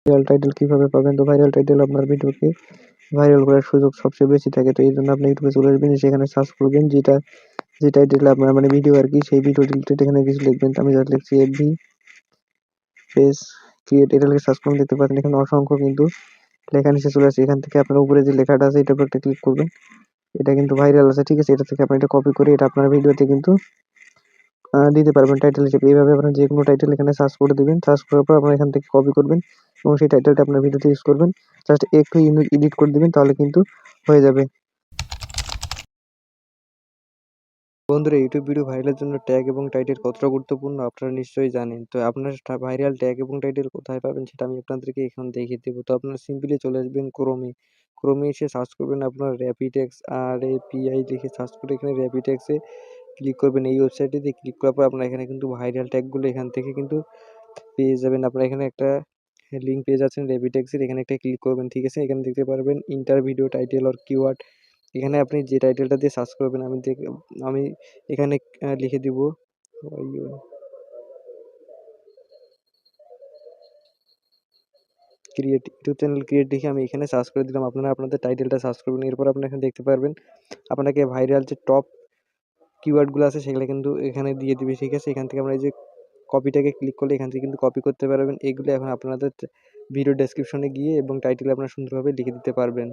Viral title কিভাবে পাবেন? তো ভাইরাল টাইটেল আপনার ভিডিওকে ভাইরাল করার সুযোগ সবচেয়ে বেশি থাকে। তো এই জন্য আপনি ইউটিউবে চলে আসবেন, সেখানে সার্চ করবেন যে টাইটেলে আপনার মানে ভিডিও আর কি, সেই ভিডিও রিলেটেড এখানে কিছু লিখবেন। তো আমি জাস্ট লিখছি এফবি পেজ ক্রিয়েট, এটা লিখে সার্চ করুন, দেখতে পাচ্ছেন এখানে অসংখ্য কিন্তু লেখা নিচে চলে আসছে। এখান থেকে আপনার উপরে যে লেখাটা আছে এটার উপর একটা ক্লিক করবেন। এটা কিন্তু ভাইরাল আছে, ঠিক আছে? এটা থেকে আপনি এটা কপি করে এটা আপনার ভিডিওতে কিন্তু দিতে পারবেন টাইটেল হিসেবে। এইভাবে আপনার যে কোনো টাইটেল এখানে সার্চ করে দিবেন, সার্চ করার পর আপনার এখান থেকে কপি করবেন এবং সেই টাইটেলটা আপনার ভিডিওতে ইউজ করবেন। জাস্ট একটু ইউনিক এডিট করে দিবেন, তাহলে কিন্তু হয়ে যাবে। বন্ধুরা, ইউটিউব ভিডিও ভাইরালের জন্য ট্যাগ এবং টাইটেল কতটা গুরুত্বপূর্ণ আপনারা নিশ্চয়ই জানেন। তো আপনার ভাইরাল ট্যাগ এবং টাইটেল কোথায় পাবেন সেটা আমি আপনাদেরকে এখন দেখিয়ে দেবো। তো আপনারা সিম্পলি চলে আসবেন ক্রোমে এসে সার্চ করবেন আপনার র্যাপিডেক্স, RAPI লিখে সার্চ করে এখানে র্যাপিডেক্সে ক্লিক করবেন। এই ওয়েবসাইটটিতে ক্লিক করার পর আপনারা এখানে কিন্তু ভাইরাল ট্যাগগুলো এখান থেকে কিন্তু পেয়ে যাবেন। আপনারা এখানে একটা লিঙ্ক পেয়ে যাচ্ছেন র্যাপিডেক্সের, এখানে একটা ক্লিক করবেন, ঠিক আছে? এখানে দেখতে পারবেন inter video title or keyword. এখানে আপনি যে টাইটেলটা দিয়ে সার্চ করবেন, আমি এখানে লিখে দিব ক্রিয়েট, ইউটিউব চ্যানেল ক্রিয়েট লিখে আমি এখানে সার্চ করে দিলাম। আপনারা আপনাদের টাইটেলটা সার্চ করবেন। এরপর আপনারা এখানে দেখতে পারবেন আপনাকে ভাইরাল যে টপ কিওয়ার্ডগুলো আছে সেগুলো কিন্তু এখানে দিয়ে দিবে, ঠিক আছে? এখান থেকে আমরা এই যে কপিটাকে ক্লিক করলে এখান থেকে কিন্তু কপি করতে পারবেন। এগুলো এখন আপনাদের ভিডিও ডেসক্রিপশনে গিয়ে এবং টাইটেলে আপনারা সুন্দরভাবে লিখে দিতে পারবেন।